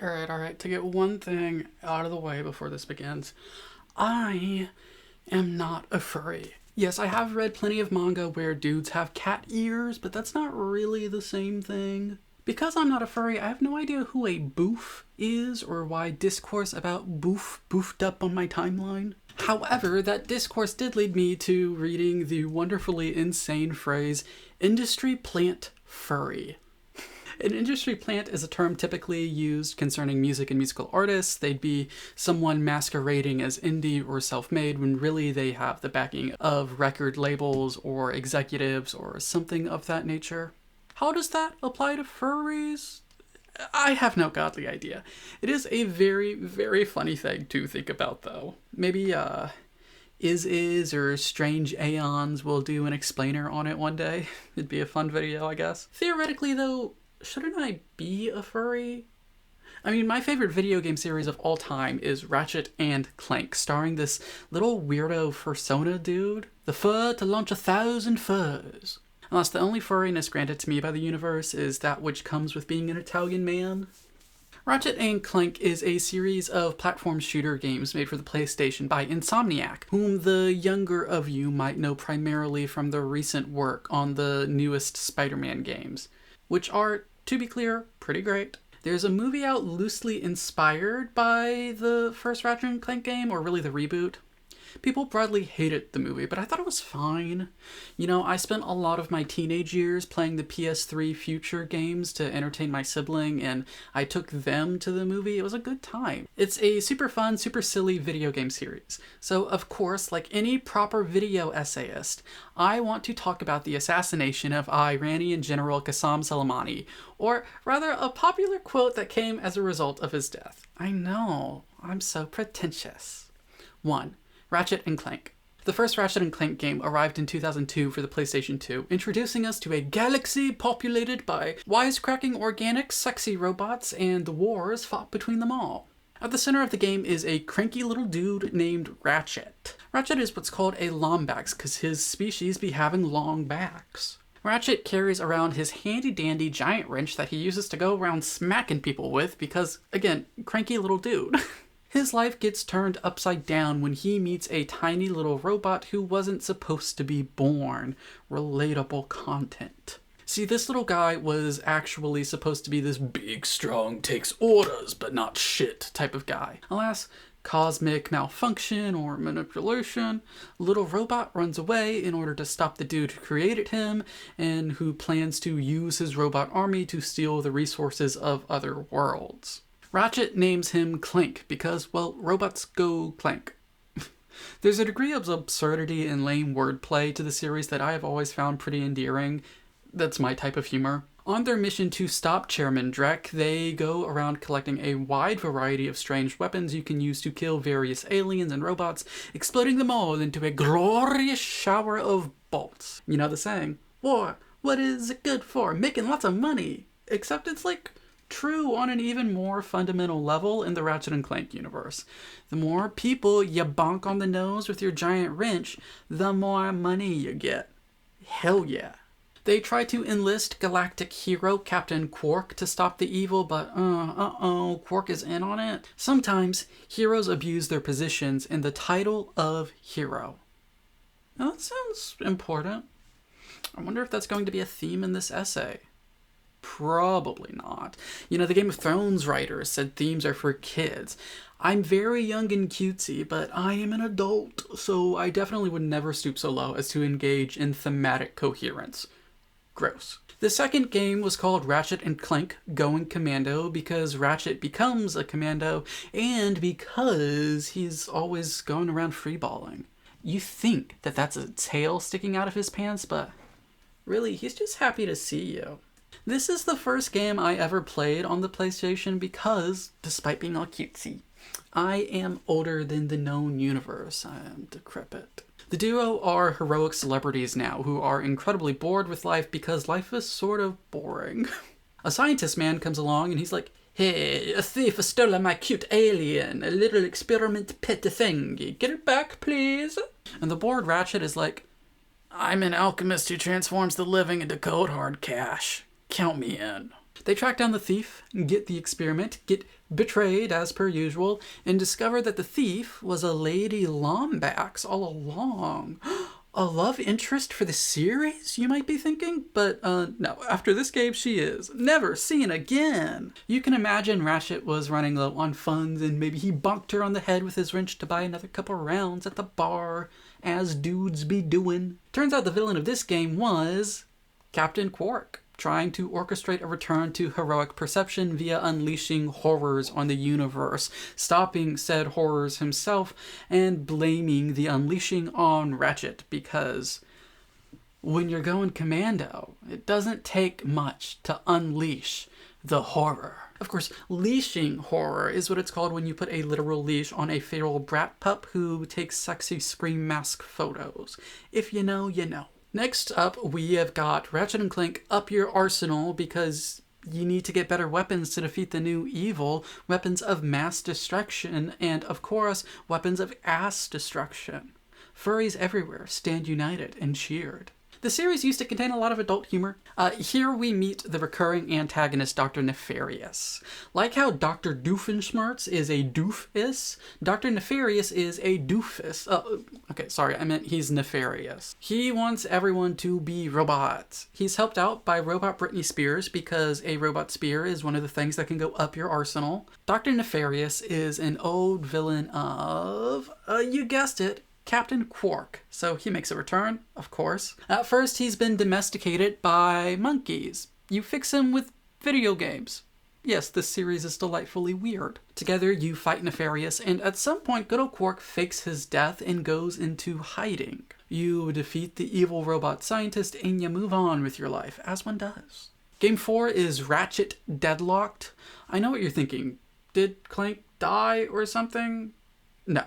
All right. To get one thing out of the way before this begins, I am not a furry. Yes, I have read plenty of manga where dudes have cat ears, but that's not really the same thing. Because I'm not a furry, I have no idea who a boof is or why discourse about boof boofed up on my timeline. However, that discourse did lead me to reading the wonderfully insane phrase, industry plant furry. An industry plant is a term typically used concerning music and musical artists. They'd be someone masquerading as indie or self-made when really they have the backing of record labels or executives or something of that nature. How does that apply to furries? I have no godly idea. It is a very, very funny thing to think about, though. Maybe, Is or Strange Aeons will do an explainer on it one day. It'd be a fun video, I guess. Theoretically, though, shouldn't I be a furry? I mean, my favorite video game series of all time is Ratchet and Clank, starring this little weirdo fursona dude. The fur to launch 1,000 furs. Unless the only furriness granted to me by the universe is that which comes with being an Italian man. Ratchet and Clank is a series of platform shooter games made for the PlayStation by Insomniac, whom the younger of you might know primarily from their recent work on the newest Spider-Man games, which are, to be clear, pretty great. There's a movie out loosely inspired by the first Ratchet and Clank game, or really the reboot. People broadly hated the movie, but I thought it was fine. You know, I spent a lot of my teenage years playing the PS3 future games to entertain my sibling, and I took them to the movie. It was a good time. It's a super fun, super silly video game series. So, of course, like any proper video essayist, I want to talk about the assassination of Iranian General Qasem Soleimani, or rather, a popular quote that came as a result of his death. I know, I'm so pretentious. 1. Ratchet and Clank. The first Ratchet and Clank game arrived in 2002 for the PlayStation 2, introducing us to a galaxy populated by wisecracking organic sexy robots and the wars fought between them all. At the center of the game is a cranky little dude named Ratchet. Ratchet is what's called a lombax because his species be having long backs. Ratchet carries around his handy-dandy giant wrench that he uses to go around smacking people with because, again, cranky little dude. His life gets turned upside down when he meets a tiny little robot who wasn't supposed to be born. Relatable content. See, this little guy was actually supposed to be this big, strong, takes orders but not shit type of guy. Alas, cosmic malfunction or manipulation, little robot runs away in order to stop the dude who created him and who plans to use his robot army to steal the resources of other worlds. Ratchet names him Clank because, well, robots go clank. There's a degree of absurdity and lame wordplay to the series that I have always found pretty endearing. That's my type of humor. On their mission to stop Chairman Drek, they go around collecting a wide variety of strange weapons you can use to kill various aliens and robots, exploding them all into a glorious shower of bolts. You know the saying, war, what is it good for? Making lots of money. Except it's like true on an even more fundamental level in the Ratchet and Clank universe. The more people you bonk on the nose with your giant wrench, the more money you get. Hell yeah. They try to enlist galactic hero Captain Quark to stop the evil, but Quark is in on it. Sometimes heroes abuse their positions in the title of hero. Now that sounds important. I wonder if that's going to be a theme in this essay. Probably not. You know, the Game of Thrones writers said themes are for kids. I'm very young and cutesy, but I am an adult, so I definitely would never stoop so low as to engage in thematic coherence. Gross. The second game was called Ratchet and Clank Going Commando because Ratchet becomes a commando and because he's always going around freeballing. You think that that's a tail sticking out of his pants, but really, he's just happy to see you. This is the first game I ever played on the PlayStation because, despite being all cutesy, I am older than the known universe. I am decrepit. The duo are heroic celebrities now who are incredibly bored with life because life is sort of boring. A scientist man comes along and he's like, "Hey, a thief has stolen my cute alien, a little experiment pet thingy. Get it back, please?" And the bored Ratchet is like, "I'm an alchemist who transforms the living into cold hard cash. Count me in." They track down the thief, get the experiment, get betrayed as per usual, and discover that the thief was a Lady Lombax all along. A love interest for the series, you might be thinking? But no, after this game she is never seen again. You can imagine Ratchet was running low on funds and maybe he bonked her on the head with his wrench to buy another couple rounds at the bar, as dudes be doing. Turns out the villain of this game was Captain Quark, trying to orchestrate a return to heroic perception via unleashing horrors on the universe, stopping said horrors himself, and blaming the unleashing on Ratchet, because when you're going commando, it doesn't take much to unleash the horror. Of course, leashing horror is what it's called when you put a literal leash on a feral brat pup who takes sexy scream mask photos. If you know, you know. Next up, we have got Ratchet & Clank Up Your Arsenal, because you need to get better weapons to defeat the new evil, weapons of mass destruction, and of course, weapons of ass destruction. Furries everywhere stand united and cheered. The series used to contain a lot of adult humor. Here we meet the recurring antagonist, Dr. Nefarious. Like how Dr. Doofenshmirtz is a doofus, Dr. Nefarious is a doofus. Okay, sorry, I meant he's nefarious. He wants everyone to be robots. He's helped out by Robot Britney Spears because a robot spear is one of the things that can go up your arsenal. Dr. Nefarious is an old villain of, you guessed it, Captain Quark, so he makes a return, of course. At first, he's been domesticated by monkeys. You fix him with video games. Yes, this series is delightfully weird. Together, you fight Nefarious, and at some point, good old Quark fakes his death and goes into hiding. You defeat the evil robot scientist, and you move on with your life, as one does. Game 4 is Ratchet Deadlocked. I know what you're thinking. Did Clank die or something? No.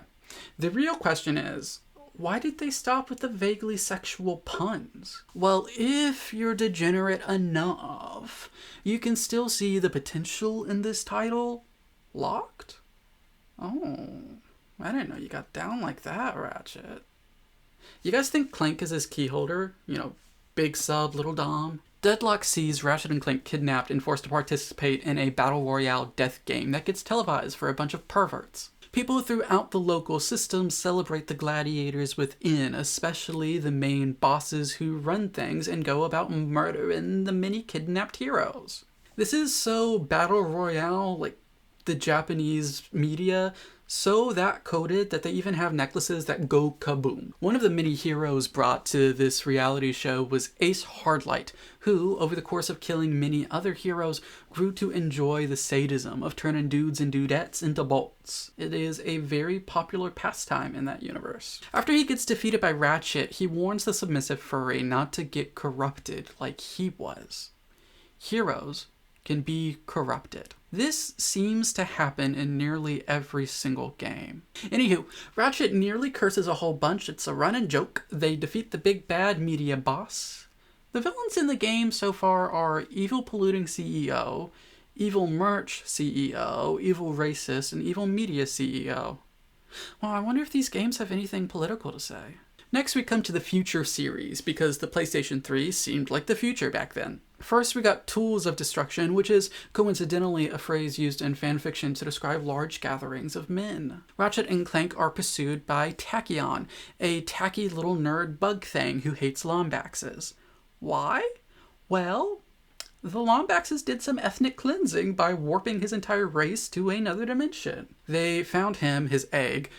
The real question is, why did they stop with the vaguely sexual puns? Well, if you're degenerate enough, you can still see the potential in this title. Locked? Oh, I didn't know you got down like that, Ratchet. You guys think Clank is his key holder? You know, big sub, little dom? Deadlock sees Ratchet and Clank kidnapped and forced to participate in a battle royale death game that gets televised for a bunch of perverts. People throughout the local system celebrate the gladiators within, especially the main bosses who run things and go about murdering the many kidnapped heroes. This is so battle royale, like the Japanese media, so that coded that they even have necklaces that go kaboom. One of the many heroes brought to this reality show was Ace Hardlight, who, over the course of killing many other heroes, grew to enjoy the sadism of turning dudes and dudettes into bolts. It is a very popular pastime in that universe. After he gets defeated by Ratchet, he warns the submissive furry not to get corrupted like he was. Heroes can be corrupted. This seems to happen in nearly every single game. Anywho, Ratchet nearly curses a whole bunch. It's a running joke. They defeat the big bad media boss. The villains in the game so far are Evil Polluting CEO, Evil Merch CEO, Evil Racist, and Evil Media CEO. Well, I wonder if these games have anything political to say. Next we come to the Future series, because the PlayStation 3 seemed like the future back then. First we got Tools of Destruction, which is coincidentally a phrase used in fanfiction to describe large gatherings of men. Ratchet and Clank are pursued by Tachyon, a tacky little nerd bug thing who hates Lombaxes. Why? Well, the Lombaxes did some ethnic cleansing by warping his entire race to another dimension. They found him, his egg,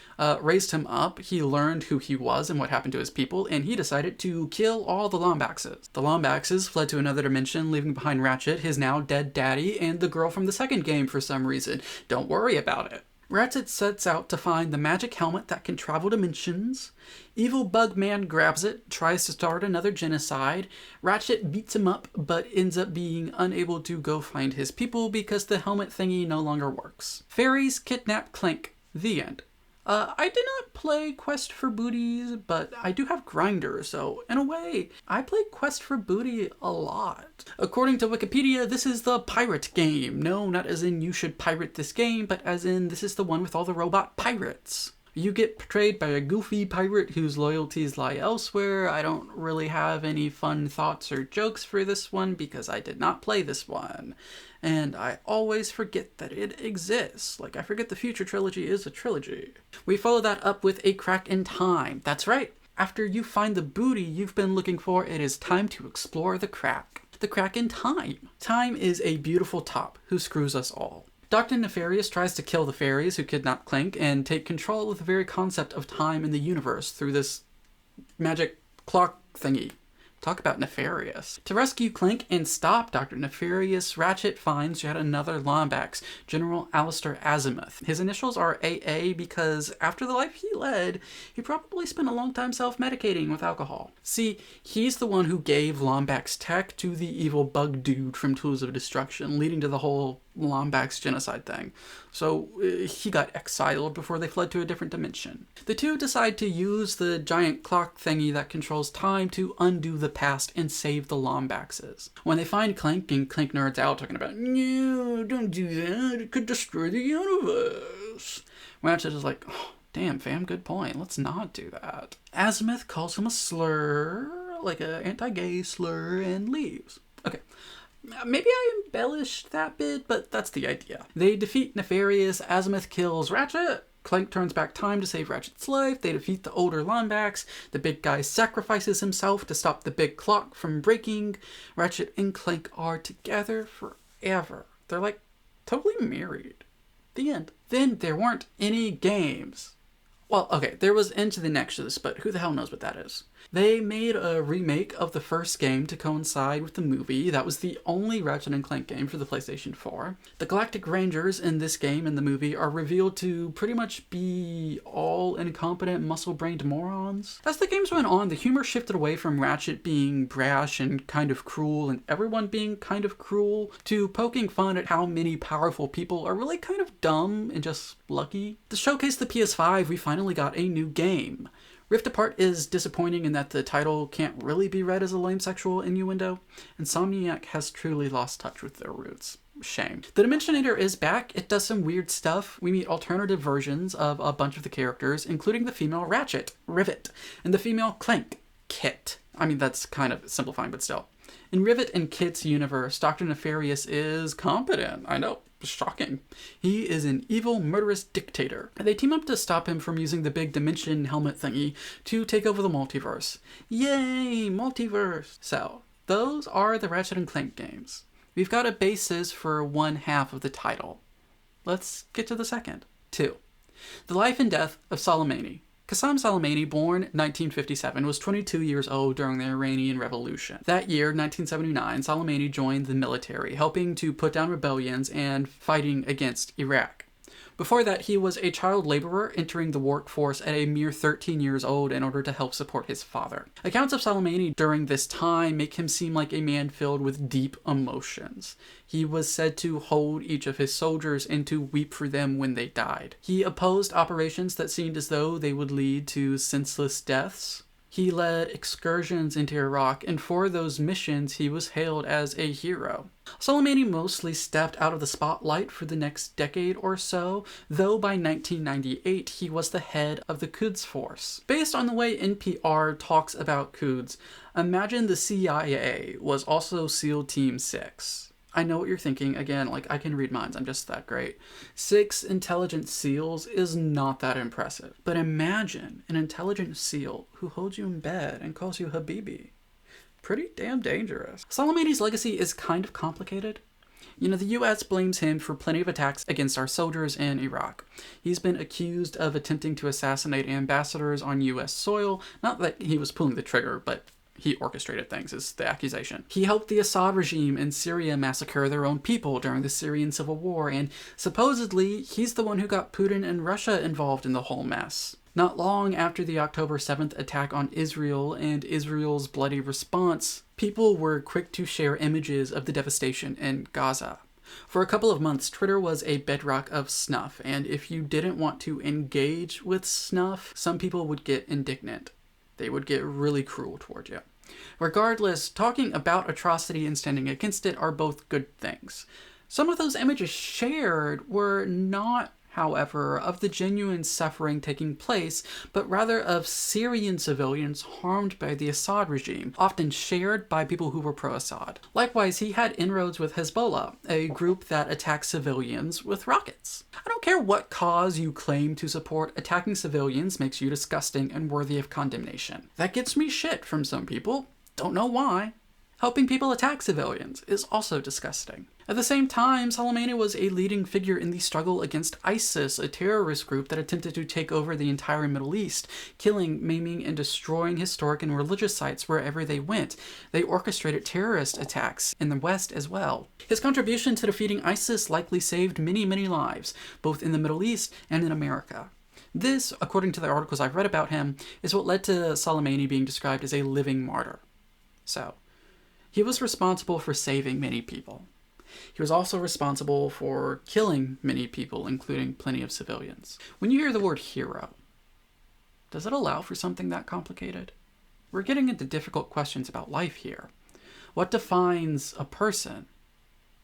raised him up, he learned who he was and what happened to his people, and he decided to kill all the Lombaxes. The Lombaxes fled to another dimension, leaving behind Ratchet, his now dead daddy, and the girl from the second game for some reason. Don't worry about it. Ratchet sets out to find the magic helmet that can travel dimensions. Evil Bugman grabs it, tries to start another genocide. Ratchet beats him up, but ends up being unable to go find his people because the helmet thingy no longer works. Fairies kidnap Clank. The end. I did not play Quest for Booties, but I do have Grindr, so in a way, I play Quest for Booty a lot. According to Wikipedia, this is the pirate game. No, not as in you should pirate this game, but as in this is the one with all the robot pirates. You get portrayed by a goofy pirate whose loyalties lie elsewhere. I don't really have any fun thoughts or jokes for this one because I did not play this one. And I always forget that it exists. Like, I forget the Future Trilogy is a trilogy. We follow that up with A Crack in Time. That's right. After you find the booty you've been looking for, it is time to explore the crack. The crack in time. Time is a beautiful top who screws us all. Dr. Nefarious tries to kill the fairies who kidnap Clank and take control of the very concept of time in the universe through this magic clock thingy. Talk about nefarious. To rescue Clank and stop Dr. Nefarious, Ratchet finds yet another Lombax, General Alistair Azimuth. His initials are AA because after the life he led, he probably spent a long time self-medicating with alcohol. See, he's the one who gave Lombax tech to the evil bug dude from Tools of Destruction, leading to the whole Lombax genocide thing. So he got exiled before they fled to a different dimension. The two decide to use the giant clock thingy that controls time to undo the past and save the Lombaxes. When they find Clank, and Clank nerds out talking about, no, don't do that, it could destroy the universe. Ratchet is like, oh, damn fam, good point, let's not do that. Azimuth calls him a slur, like an anti-gay slur, and leaves. Okay. Maybe I embellished that bit, but that's the idea. They defeat Nefarious, Azimuth kills Ratchet, Clank turns back time to save Ratchet's life, they defeat the older Lombax, the big guy sacrifices himself to stop the big clock from breaking, Ratchet and Clank are together forever. They're like totally married. The end. Then there weren't any games. Well, okay, there was Into the Nexus, but who the hell knows what that is? They made a remake of the first game to coincide with the movie. That was the only Ratchet & Clank game for the PlayStation 4. The Galactic Rangers in this game and the movie are revealed to pretty much be all incompetent, muscle-brained morons. As the games went on, the humor shifted away from Ratchet being brash and kind of cruel and everyone being kind of cruel to poking fun at how many powerful people are really kind of dumb and just lucky. To showcase the PS5, we finally got a new game. Rift Apart is disappointing in that the title can't really be read as a lame sexual innuendo. Insomniac has truly lost touch with their roots. Shame. The Dimensionator is back. It does some weird stuff. We meet alternative versions of a bunch of the characters, including the female Ratchet, Rivet, and the female Clank, Kit. I mean, that's kind of simplifying, but still. In Rivet and Kit's universe, Dr. Nefarious is competent. I know. Shocking. He is an evil, murderous dictator. They team up to stop him from using the big dimension helmet thingy to take over the multiverse. Yay, multiverse! So, those are the Ratchet & Clank games. We've got a basis for one half of the title. Let's get to the second. 2. The Life and Death of Soleimani. Qasem Soleimani, born 1957, was 22 years old during the Iranian Revolution. That year, 1979, Soleimani joined the military, helping to put down rebellions and fighting against Iraq. Before that, he was a child laborer entering the workforce at a mere 13 years old in order to help support his father. Accounts of Soleimani during this time make him seem like a man filled with deep emotions. He was said to hold each of his soldiers and to weep for them when they died. He opposed operations that seemed as though they would lead to senseless deaths. He led excursions into Iraq, and for those missions, he was hailed as a hero. Soleimani mostly stepped out of the spotlight for the next decade or so, though by 1998, he was the head of the Quds Force. Based on the way NPR talks about Quds, imagine the CIA was also SEAL Team 6. I know what you're thinking. Again, like, I can read minds. I'm just that great. 6 intelligent SEALs is not that impressive. But imagine an intelligent SEAL who holds you in bed and calls you Habibi. Pretty damn dangerous. Soleimani's legacy is kind of complicated. You know, the US blames him for plenty of attacks against our soldiers in Iraq. He's been accused of attempting to assassinate ambassadors on US soil. Not that he was pulling the trigger, but he orchestrated things, is the accusation. He helped the Assad regime in Syria massacre their own people during the Syrian civil war, and supposedly he's the one who got Putin and Russia involved in the whole mess. Not long after the October 7th attack on Israel and Israel's bloody response, people were quick to share images of the devastation in Gaza. For a couple of months, Twitter was a bedrock of snuff, and if you didn't want to engage with snuff, some people would get indignant. They would get really cruel toward you. Regardless, talking about atrocity and standing against it are both good things. Some of those images shared were not however, of the genuine suffering taking place, but rather of Syrian civilians harmed by the Assad regime, often shared by people who were pro-Assad. Likewise, he had inroads with Hezbollah, a group that attacks civilians with rockets. I don't care what cause you claim to support, attacking civilians makes you disgusting and worthy of condemnation. That gets me shit from some people. Don't know why. Helping people attack civilians is also disgusting. At the same time, Soleimani was a leading figure in the struggle against ISIS, a terrorist group that attempted to take over the entire Middle East, killing, maiming, and destroying historic and religious sites wherever they went. They orchestrated terrorist attacks in the West as well. His contribution to defeating ISIS likely saved many, many lives, both in the Middle East and in America. This, according to the articles I've read about him, is what led to Soleimani being described as a living martyr. So, he was responsible for saving many people. He was also responsible for killing many people, including plenty of civilians. When you hear the word hero, does it allow for something that complicated? We're getting into difficult questions about life here. What defines a person?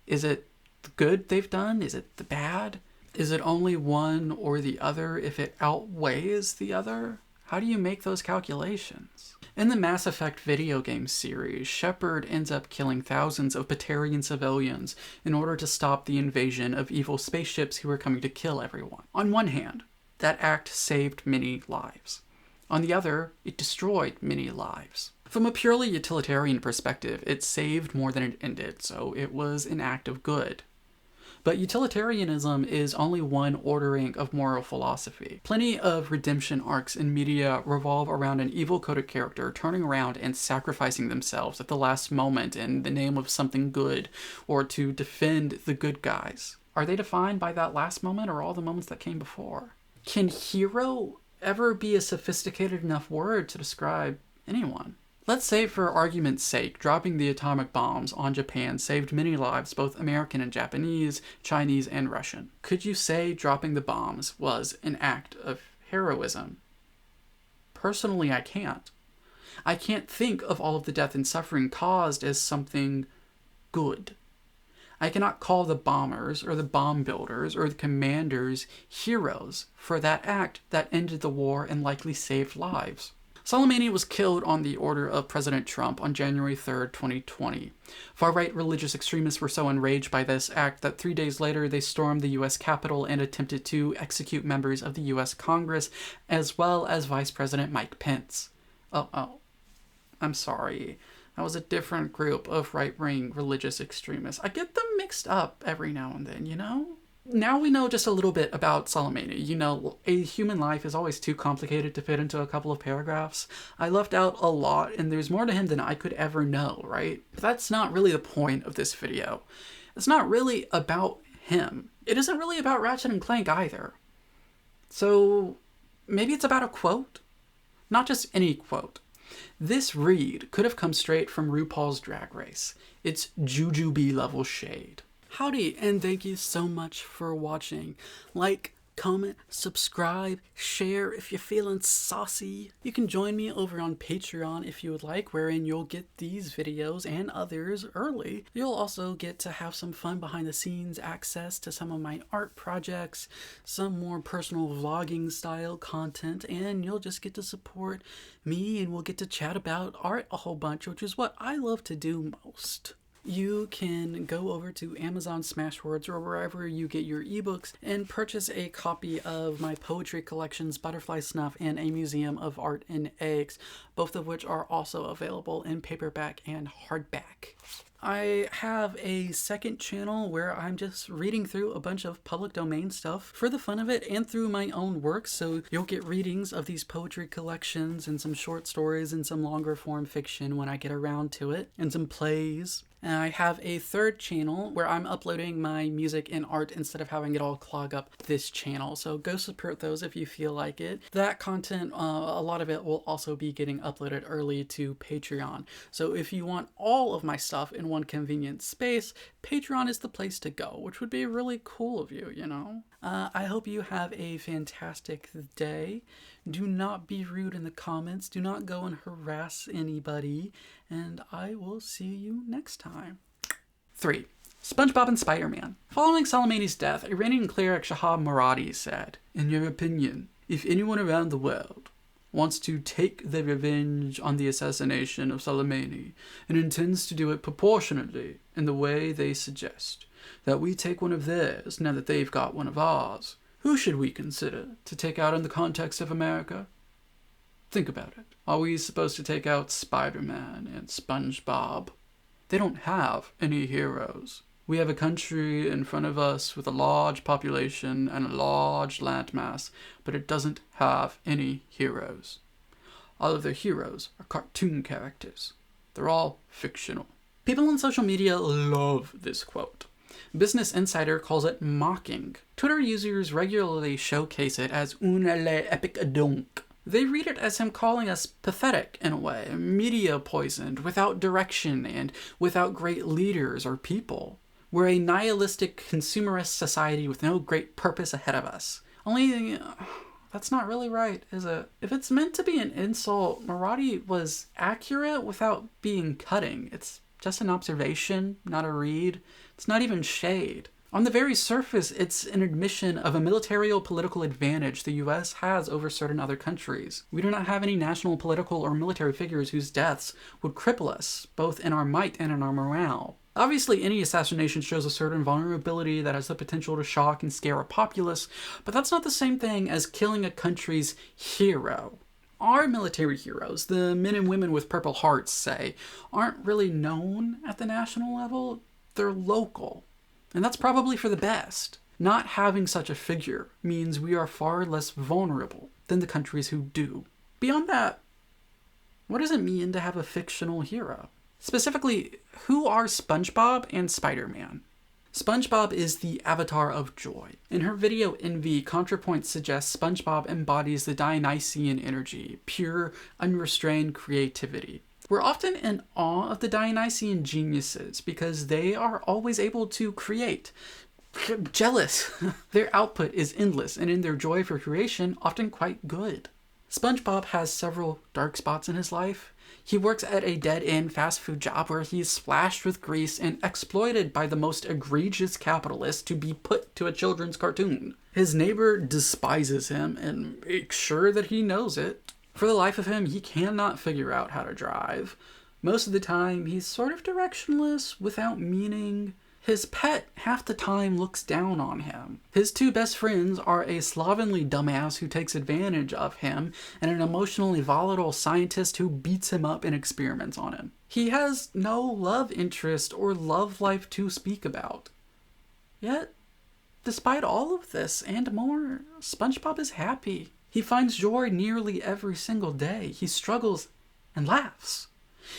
Is it the good they've done? Is it the bad? Is it only one or the other if it outweighs the other? How do you make those calculations? In the Mass Effect video game series, Shepard ends up killing thousands of Batarian civilians in order to stop the invasion of evil spaceships who were coming to kill everyone. On one hand, that act saved many lives. On the other, it destroyed many lives. From a purely utilitarian perspective, it saved more than it ended, so it was an act of good. But utilitarianism is only one ordering of moral philosophy. Plenty of redemption arcs in media revolve around an evil-coded character turning around and sacrificing themselves at the last moment in the name of something good, or to defend the good guys. Are they defined by that last moment or all the moments that came before? Can hero ever be a sophisticated enough word to describe anyone? Let's say, for argument's sake, dropping the atomic bombs on Japan saved many lives, both American and Japanese, Chinese and Russian. Could you say dropping the bombs was an act of heroism? Personally, I can't. I can't think of all of the death and suffering caused as something good. I cannot call the bombers or the bomb builders or the commanders heroes for that act that ended the war and likely saved lives. Soleimani was killed on the order of President Trump on January 3rd, 2020. Far-right religious extremists were so enraged by this act that 3 days later they stormed the U.S. Capitol and attempted to execute members of the U.S. Congress, as well as Vice President Mike Pence. I'm sorry. That was a different group of right-wing religious extremists. I get them mixed up every now and then, you know? Now we know just a little bit about Soleimani. You know, a human life is always too complicated to fit into a couple of paragraphs. I left out a lot, and there's more to him than I could ever know, right? But that's not really the point of this video. It's not really about him. It isn't really about Ratchet and Clank either. So maybe it's about a quote? Not just any quote. This read could have come straight from RuPaul's Drag Race. It's Jujubee level shade. Howdy, and thank you so much for watching. Like, comment, subscribe, share if you're feeling saucy. You can join me over on Patreon if you would like, wherein you'll get these videos and others early. You'll also get to have some fun behind the scenes access to some of my art projects, some more personal vlogging style content, and you'll just get to support me and we'll get to chat about art a whole bunch, which is what I love to do most. You can go over to Amazon Smashwords or wherever you get your ebooks and purchase a copy of my poetry collections, Butterfly Snuff, and A Museum of Art and Eggs, both of which are also available in paperback and hardback. I have a second channel where I'm just reading through a bunch of public domain stuff for the fun of it and through my own work, so you'll get readings of these poetry collections and some short stories and some longer form fiction when I get around to it, and some plays. And I have a third channel where I'm uploading my music and art instead of having it all clog up this channel. So go support those if you feel like it. That content, a lot of it will also be getting uploaded early to Patreon. So if you want all of my stuff in one convenient space, Patreon is the place to go, which would be really cool of you, you know? I hope you have a fantastic day. Do not be rude in the comments. Do not go and harass anybody. And I will see you next time. 3. SpongeBob and Spider-Man. Following Soleimani's death, Iranian cleric Shahab Muradi said, "In your opinion, if anyone around the world wants to take their revenge on the assassination of Soleimani and intends to do it proportionately in the way they suggest, that we take one of theirs now that they've got one of ours, who should we consider to take out in the context of America? Think about it. Are we supposed to take out Spider-Man and SpongeBob? They don't have any heroes. We have a country in front of us with a large population and a large landmass, but it doesn't have any heroes. All of their heroes are cartoon characters. They're all fictional." People on social media love this quote. Business Insider calls it mocking. Twitter users regularly showcase it as un le epic donc. They read it as him calling us pathetic in a way, media poisoned, without direction, and without great leaders or people. We're a nihilistic, consumerist society with no great purpose ahead of us. Only, that's not really right, is it? If it's meant to be an insult, Muradi was accurate without being cutting. It's just an observation, not a read. It's not even shade. On the very surface, it's an admission of a military or political advantage the US has over certain other countries. We do not have any national political or military figures whose deaths would cripple us, both in our might and in our morale. Obviously, any assassination shows a certain vulnerability that has the potential to shock and scare a populace, but that's not the same thing as killing a country's hero. Our military heroes, the men and women with purple hearts, say, aren't really known at the national level. They're local. And that's probably for the best. Not having such a figure means we are far less vulnerable than the countries who do. Beyond that, what does it mean to have a fictional hero? Specifically, who are SpongeBob and Spider-Man? SpongeBob is the avatar of joy. In her video Envy, ContraPoint suggests SpongeBob embodies the Dionysian energy, pure, unrestrained creativity. We're often in awe of the Dionysian geniuses because they are always able to create. Jealous. Their output is endless, and in their joy for creation, often quite good. SpongeBob has several dark spots in his life. He works at a dead-end fast food job where he's splashed with grease and exploited by the most egregious capitalists to be put to a children's cartoon. His neighbor despises him and makes sure that he knows it. For the life of him, he cannot figure out how to drive. Most of the time, he's sort of directionless, without meaning. His pet half the time looks down on him. His two best friends are a slovenly dumbass who takes advantage of him and an emotionally volatile scientist who beats him up in experiments on him. He has no love interest or love life to speak about. Yet, despite all of this and more, SpongeBob is happy. He finds joy nearly every single day. He struggles and laughs.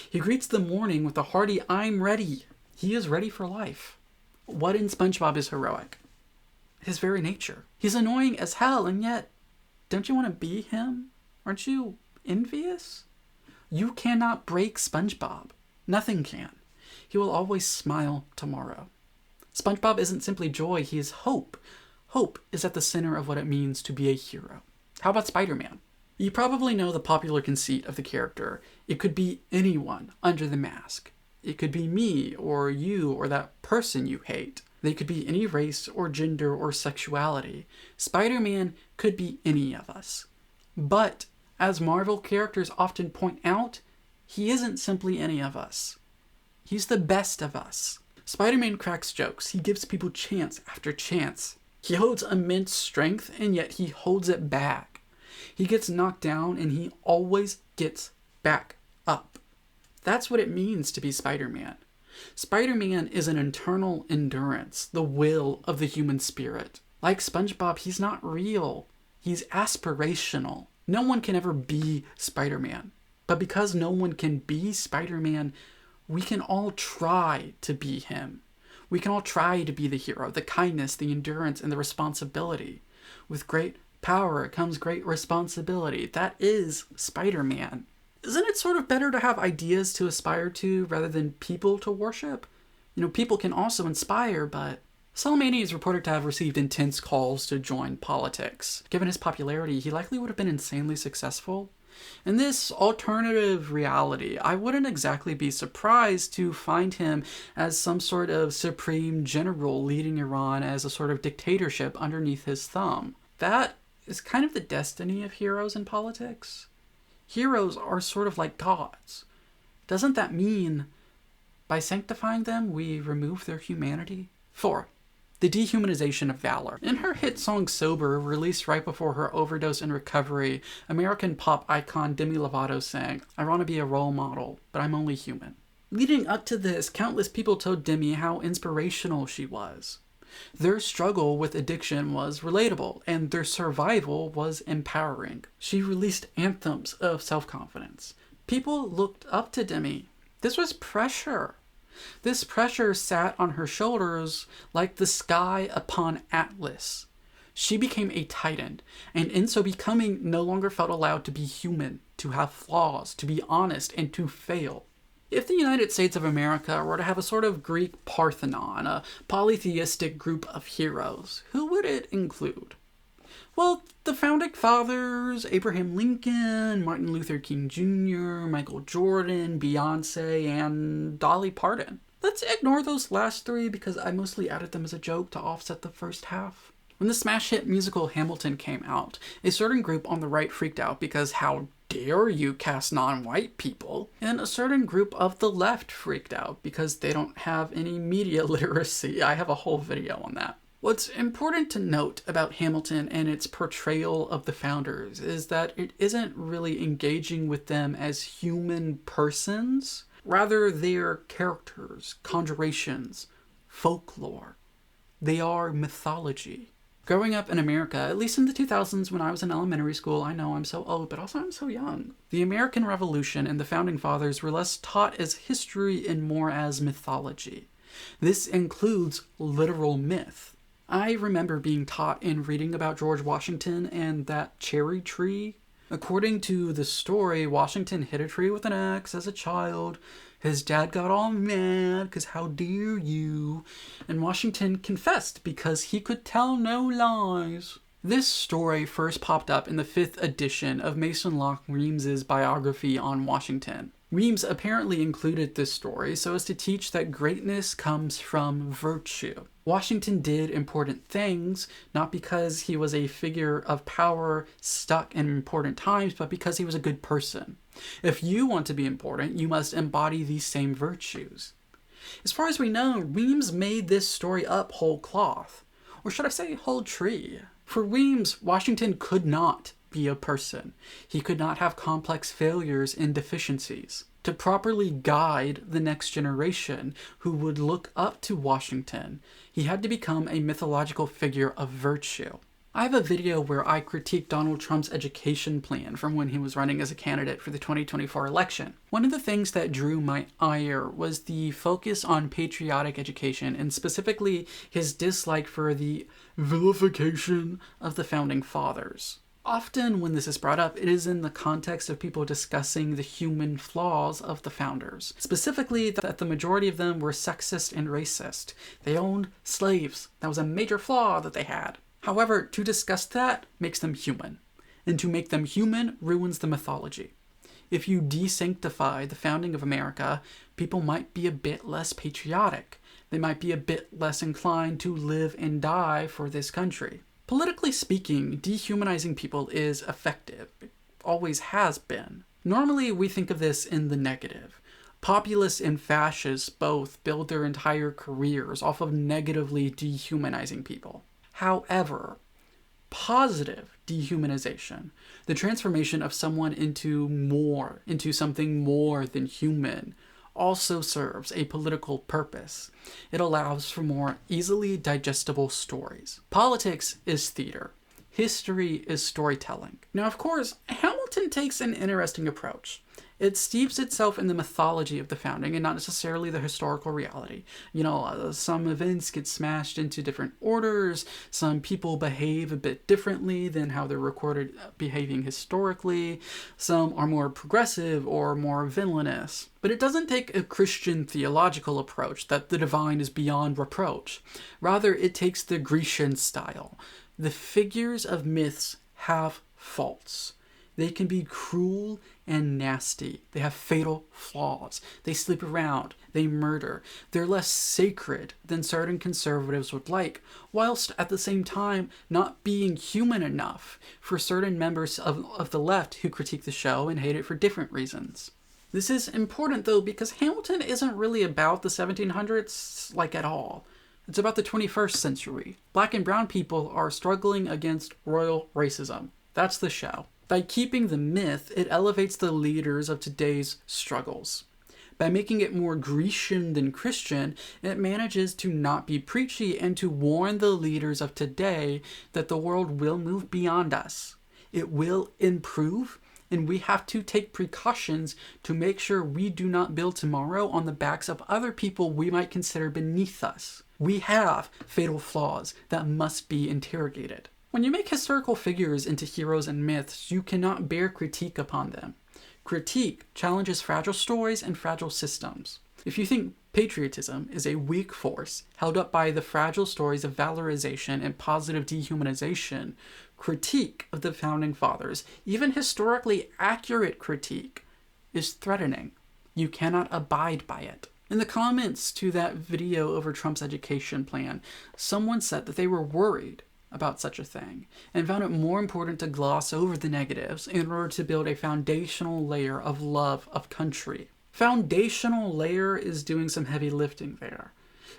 He greets the morning with a hearty "I'm ready." He is ready for life. What in SpongeBob is heroic? His very nature. He's annoying as hell, and yet, don't you want to be him? Aren't you envious? You cannot break SpongeBob. Nothing can. He will always smile tomorrow. SpongeBob isn't simply joy, he is hope. Hope is at the center of what it means to be a hero. How about Spider-Man? You probably know the popular conceit of the character. It could be anyone under the mask. It could be me, or you, or that person you hate. They could be any race, or gender, or sexuality. Spider-Man could be any of us. But, as Marvel characters often point out, he isn't simply any of us. He's the best of us. Spider-Man cracks jokes. He gives people chance after chance. He holds immense strength, and yet he holds it back. He gets knocked down, and he always gets back up. That's what it means to be Spider-Man. Spider-Man is an internal endurance, the will of the human spirit. Like SpongeBob, he's not real. He's aspirational. No one can ever be Spider-Man. But because no one can be Spider-Man, we can all try to be him. We can all try to be the hero, the kindness, the endurance, and the responsibility. With great power comes great responsibility. That is Spider-Man. Isn't it sort of better to have ideas to aspire to rather than people to worship? You know, people can also inspire, but Soleimani is reported to have received intense calls to join politics. Given his popularity, he likely would have been insanely successful. In this alternative reality, I wouldn't exactly be surprised to find him as some sort of supreme general leading Iran as a sort of dictatorship underneath his thumb. That is kind of the destiny of heroes in politics. Heroes are sort of like gods. Doesn't that mean by sanctifying them, we remove their humanity? 4. The dehumanization of valor. In her hit song Sober, released right before her overdose and recovery, American pop icon Demi Lovato sang, "I want to be a role model, but I'm only human." Leading up to this, countless people told Demi how inspirational she was. Their struggle with addiction was relatable, and their survival was empowering. She released anthems of self-confidence. People looked up to Demi. This was pressure. This pressure sat on her shoulders like the sky upon Atlas. She became a titan, and in so becoming no longer felt allowed to be human, to have flaws, to be honest, and to fail. If the United States of America were to have a sort of Greek Parthenon, a polytheistic group of heroes, who would it include? Well, the founding fathers, Abraham Lincoln, Martin Luther King Jr., Michael Jordan, Beyonce, and Dolly Parton. Let's ignore those last three because I mostly added them as a joke to offset the first half. When the smash hit musical Hamilton came out, a certain group on the right freaked out because how dare you cast non-white people? And a certain group of the left freaked out because they don't have any media literacy. I have a whole video on that. What's important to note about Hamilton and its portrayal of the founders is that it isn't really engaging with them as human persons. Rather, they're characters, conjurations, folklore. They are mythology. Growing up in America, at least in the 2000s when I was in elementary school, I know I'm so old, but also I'm so young. The American Revolution and the Founding Fathers were less taught as history and more as mythology. This includes literal myth. I remember being taught and reading about George Washington and that cherry tree. According to the story, Washington hit a tree with an axe as a child. His dad got all mad because how dare you? And Washington confessed because he could tell no lies. This story first popped up in the 5th edition of Mason Locke Reams's biography on Washington. Reams apparently included this story so as to teach that greatness comes from virtue. Washington did important things, not because he was a figure of power stuck in important times, but because he was a good person. If you want to be important, you must embody these same virtues. As far as we know, Reams made this story up whole cloth. Or should I say whole tree? For Reams, Washington could not be a person. He could not have complex failures and deficiencies. To properly guide the next generation who would look up to Washington, he had to become a mythological figure of virtue. I have a video where I critique Donald Trump's education plan from when he was running as a candidate for the 2024 election. One of the things that drew my ire was the focus on patriotic education, and specifically his dislike for the vilification of the Founding Fathers. Often when this is brought up, it is in the context of people discussing the human flaws of the founders. Specifically, that the majority of them were sexist and racist. They owned slaves. That was a major flaw that they had. However, to discuss that makes them human. And to make them human ruins the mythology. If you desanctify the founding of America, people might be a bit less patriotic. They might be a bit less inclined to live and die for this country. Politically speaking, dehumanizing people is effective. It always has been. Normally, we think of this in the negative. Populists and fascists both build their entire careers off of negatively dehumanizing people. However, positive dehumanization, the transformation of someone into something more than human, also serves a political purpose. It allows for more easily digestible stories. Politics is theater. History is storytelling. Now, of course, Hamilton takes an interesting approach. It steeps itself in the mythology of the founding and not necessarily the historical reality. Some events get smashed into different orders. Some people behave a bit differently than how they're recorded behaving historically. Some are more progressive or more villainous. But it doesn't take a Christian theological approach that the divine is beyond reproach. Rather, it takes the Grecian style. The figures of myths have faults. They can be cruel and nasty. They have fatal flaws. They sleep around. They murder. They're less sacred than certain conservatives would like, whilst at the same time not being human enough for certain members of the left who critique the show and hate it for different reasons. This is important though because Hamilton isn't really about the 1700s like at all. It's about the 21st century. Black and brown people are struggling against royal racism. That's the show. By keeping the myth, it elevates the leaders of today's struggles. By making it more Grecian than Christian, it manages to not be preachy and to warn the leaders of today that the world will move beyond us. It will improve, and we have to take precautions to make sure we do not build tomorrow on the backs of other people we might consider beneath us. We have fatal flaws that must be interrogated. When you make historical figures into heroes and myths, you cannot bear critique upon them. Critique challenges fragile stories and fragile systems. If you think patriotism is a weak force held up by the fragile stories of valorization and positive dehumanization, critique of the Founding Fathers, even historically accurate critique, is threatening. You cannot abide by it. In the comments to that video over Trump's education plan, someone said that they were worried about such a thing and found it more important to gloss over the negatives in order to build a foundational layer of love of country. Foundational layer is doing some heavy lifting there.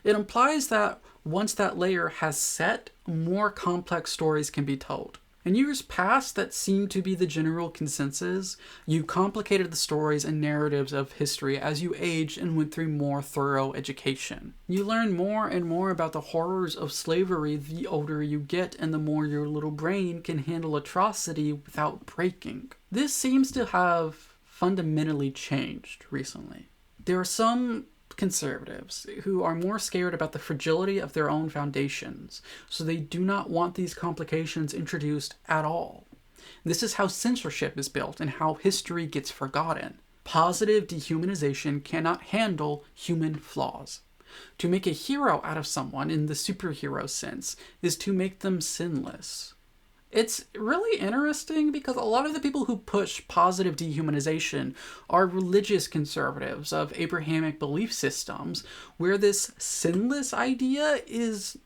It implies that once that layer has set, more complex stories can be told. In years past, that seemed to be the general consensus. You complicated the stories and narratives of history as you aged and went through more thorough education. You learn more and more about the horrors of slavery the older you get and the more your little brain can handle atrocity without breaking. This seems to have fundamentally changed recently. There are some conservatives who are more scared about the fragility of their own foundations, so they do not want these complications introduced at all. This is how censorship is built and how history gets forgotten. Positive dehumanization cannot handle human flaws. To make a hero out of someone in the superhero sense is to make them sinless. It's really interesting because a lot of the people who push positive dehumanization are religious conservatives of Abrahamic belief systems, where this sinless idea is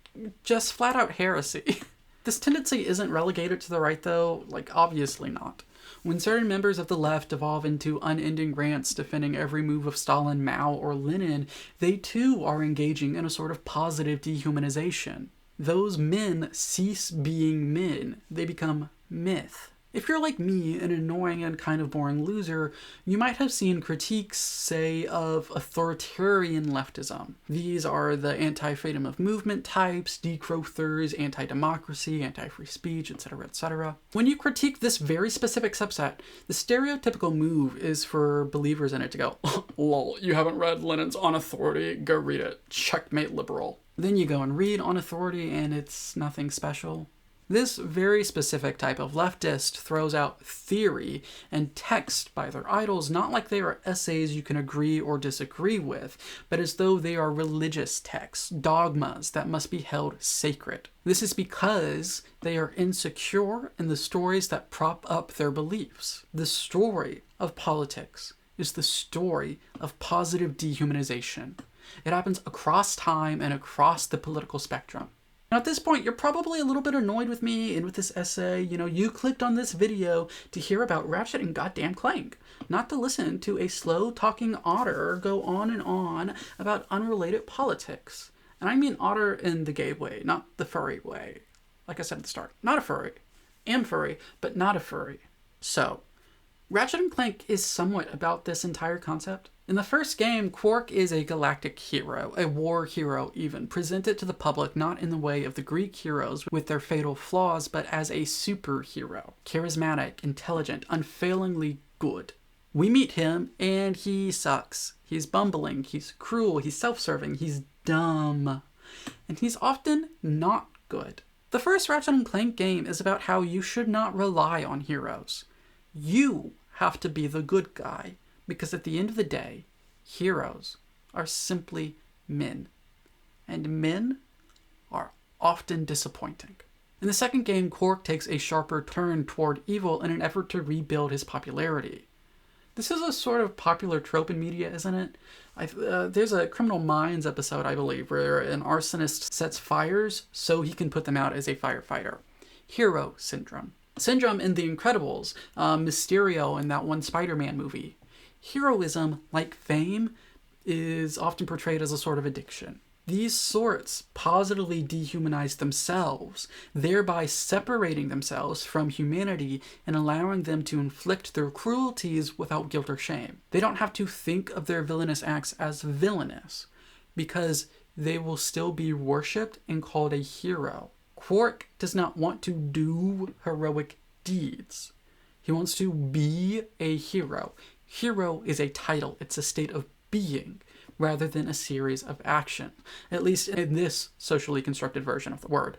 just flat out heresy. This tendency isn't relegated to the right though, obviously not. When certain members of the left evolve into unending rants defending every move of Stalin, Mao, or Lenin, they too are engaging in a sort of positive dehumanization. Those men cease being men. They become myth. If you're like me, an annoying and kind of boring loser, you might have seen critiques, say, of authoritarian leftism. These are the anti-freedom of movement types, degrowthers, anti-democracy, anti-free speech, etc., etc. When you critique this very specific subset, the stereotypical move is for believers in it to go, lol, you haven't read Lenin's On Authority? Go read it. Checkmate liberal. Then you go and read On Authority and it's nothing special. This very specific type of leftist throws out theory and text by their idols not like they are essays you can agree or disagree with, but as though they are religious texts, dogmas that must be held sacred. This is because they are insecure in the stories that prop up their beliefs. The story of politics is the story of positive dehumanization. It happens across time and across the political spectrum. Now at this point, you're probably a little bit annoyed with me and with this essay. You clicked on this video to hear about Ratchet and goddamn Clank, not to listen to a slow-talking otter go on and on about unrelated politics. And I mean otter in the gay way, not the furry way. Like I said at the start, not a furry. Am furry, but not a furry. So, Ratchet and Clank is somewhat about this entire concept. In the first game, Quark is a galactic hero, a war hero even, presented to the public not in the way of the Greek heroes with their fatal flaws, but as a superhero. Charismatic, intelligent, unfailingly good. We meet him, and he sucks. He's bumbling, he's cruel, he's self-serving, he's dumb. And he's often not good. The first Ratchet and Clank game is about how you should not rely on heroes. You have to be the good guy. Because at the end of the day, heroes are simply men. And men are often disappointing. In the second game, Quark takes a sharper turn toward evil in an effort to rebuild his popularity. This is a sort of popular trope in media, isn't it? There's a Criminal Minds episode, I believe, where an arsonist sets fires so he can put them out as a firefighter. Hero syndrome. Syndrome in The Incredibles, Mysterio in that one Spider-Man movie. Heroism, like fame, is often portrayed as a sort of addiction. These sorts positively dehumanize themselves, thereby separating themselves from humanity and allowing them to inflict their cruelties without guilt or shame. They don't have to think of their villainous acts as villainous, because they will still be worshipped and called a hero. Quark does not want to do heroic deeds. He wants to be a hero. Hero is a title, it's a state of being, rather than a series of action, at least in this socially constructed version of the word.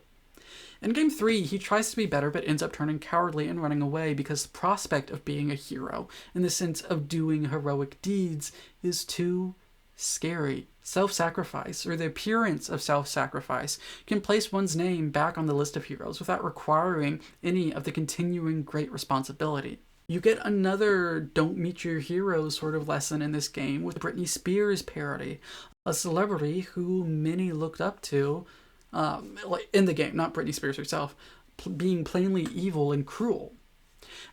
In Game 3, he tries to be better but ends up turning cowardly and running away because the prospect of being a hero, in the sense of doing heroic deeds, is too scary. Self-sacrifice, or the appearance of self-sacrifice, can place one's name back on the list of heroes without requiring any of the continuing great responsibility. You get another don't meet your heroes sort of lesson in this game with Britney Spears parody, a celebrity who many looked up to, in the game, not Britney Spears herself, being plainly evil and cruel.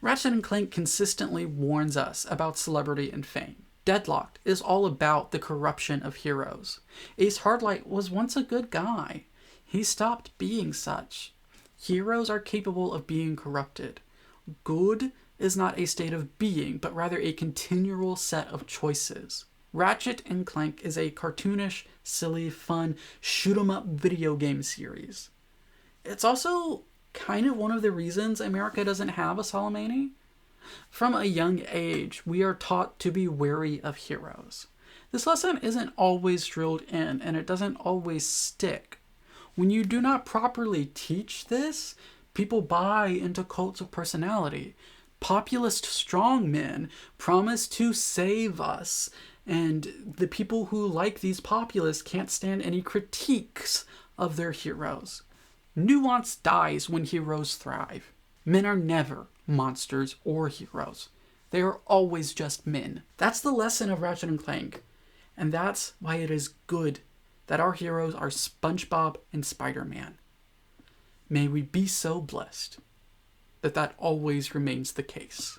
Ratchet & Clank consistently warns us about celebrity and fame. Deadlocked is all about the corruption of heroes. Ace Hardlight was once a good guy. He stopped being such. Heroes are capable of being corrupted. Good is not a state of being, but rather a continual set of choices. Ratchet & Clank is a cartoonish, silly, fun, shoot-'em-up video game series. It's also kind of one of the reasons America doesn't have a Soleimani. From a young age, we are taught to be wary of heroes. This lesson isn't always drilled in, and it doesn't always stick. When you do not properly teach this, people buy into cults of personality. Populist strongmen promise to save us, and the people who like these populists can't stand any critiques of their heroes. Nuance dies when heroes thrive. Men are never monsters or heroes. They are always just men. That's the lesson of Ratchet & Clank, and that's why it is good that our heroes are SpongeBob and Spider-Man. May we be so blessed that always remains the case.